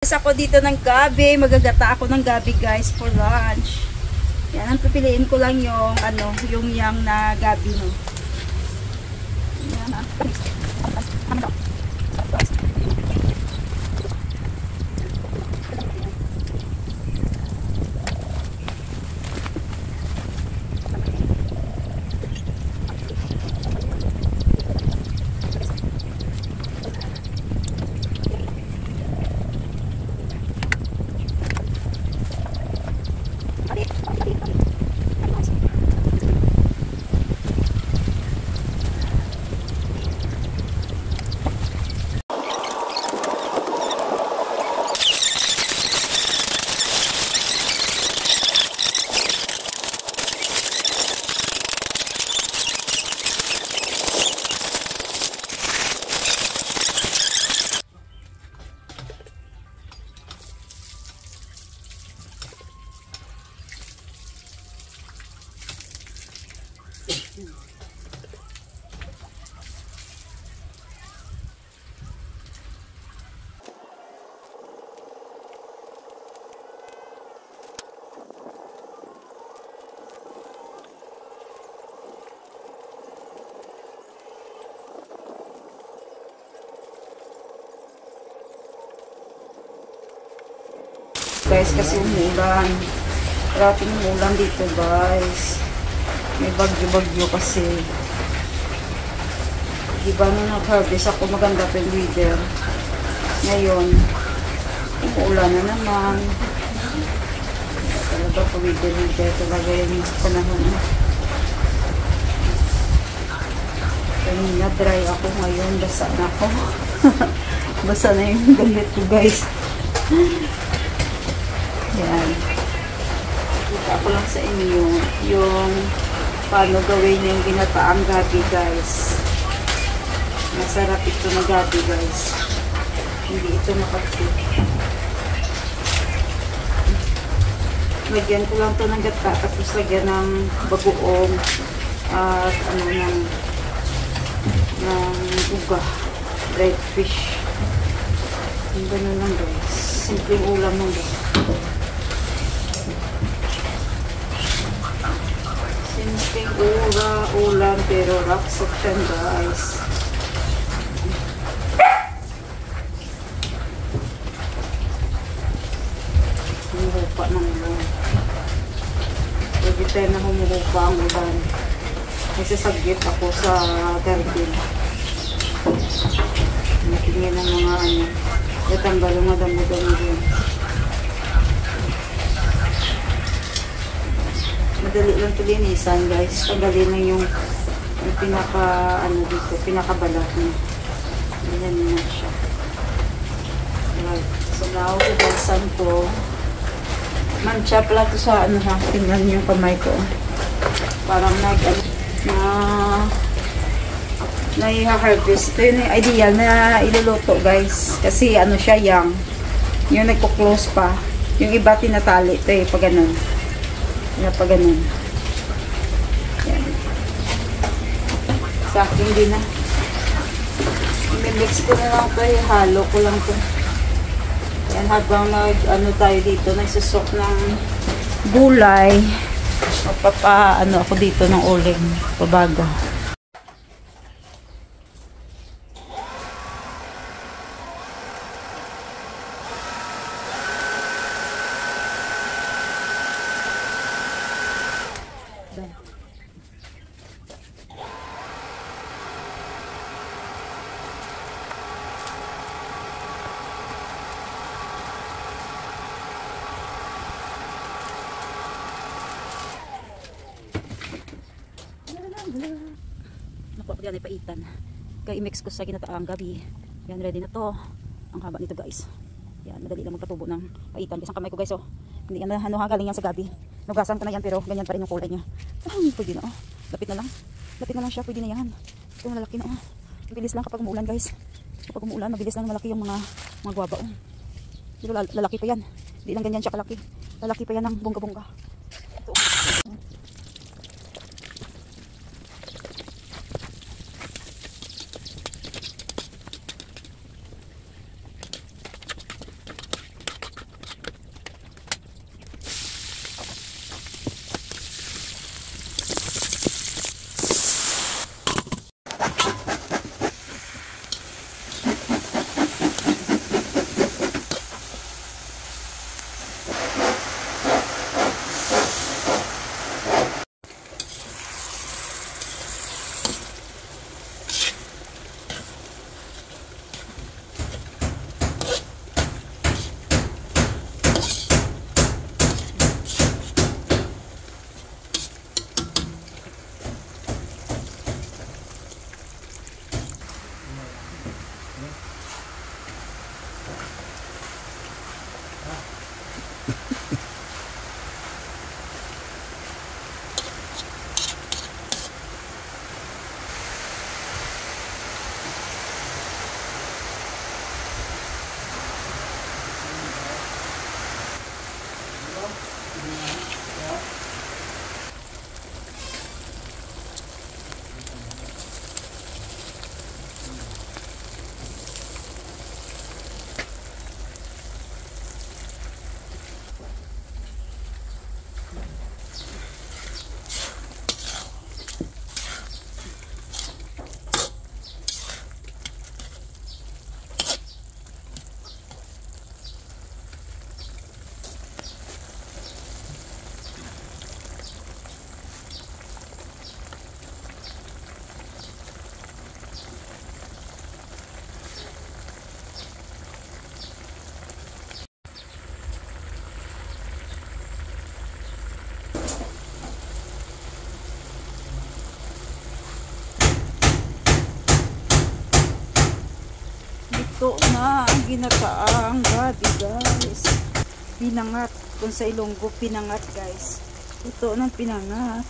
Ako dito ng gabi, magagata ako ng gabi guys for lunch. Yan, ang pipiliin ko lang yung ano, yung yang na gabi no. Yan. Guys, kasi umulan. Maraming umulan dito guys. May bagyo-bagyo kasi. Diba nung nag-harvest ako, maganda pa yung weather. Ngayon, umuulan na naman. Talaga po weather talaga yung panahon. Kanina dry ako, ngayon basa na ako. Basa na yung galit ko guys. Yan. Kita ko lang sa inyo yung paano gawin yung ginataang gabi guys. Masarap ito na gabi guys. Hindi ito makapit. Lagyan ko lang ito ng gata tapos lagyan ng bagoong at ano ng uga. Dried fish. Yung ganun lang guys. Simpleng ulam lang guys. Simpleng ulam pero raksak siya guys. Humuhupa ng ulan. Pwede tayo na humuhupa ang ulan. Kasi sagyip ako sa garden. Natingin ng mga ano. Natanggal ang madamo-damo din. Madali lang ito linisan guys. Tanggalin lang yung pinaka ano dito, pinakabalat niya. Ganyan na siya. Right. So now, ugasan ko. Mancha pala ito sa ano ha. Tingnan yung kamay ko. Parang na-harvest. Ito yung ideal na iluluto guys. Kasi ano siya yang. Yung nagko-close pa. Yung iba tinatali. Ito eh, pag ganun. Pa ganun. Yan. Sa akin din na. I-mix ko na lang ito. Halo ko lang ito. Yan, habang ano tayo dito, nagsusok ng gulay. Ano ako dito ng uling. Pabaga. Nakuha ko yan ay paitan. Kaya i-mix ko sa ginataang gabi. Yan, ready na to. Ang haba nito guys. Yan, madali lang magpatubo ng paitan. Isang kamay ko guys, oh. Hindi yan ano, galing yan sa gabi. Nugasan ko na yan pero ganyan pa rin yung kulay niya. Pwede na, oh. Lapit na lang. Lapit na lang siya, pwede na yan. Ito malalaki na, oh. Mabilis lang kapag umuulan guys. Kapag umuulan, mabilis lang malaki yung mga guwaba, oh. Pero lalaki pa yan. Hindi lang ganyan siya kalaki. Lalaki pa yan ng bongga-bongga. Ito, oh. Ito na ang ginataang gabi guys. Pinangat. Kung sa Ilonggo, pinangat guys. Ito ng pinangat.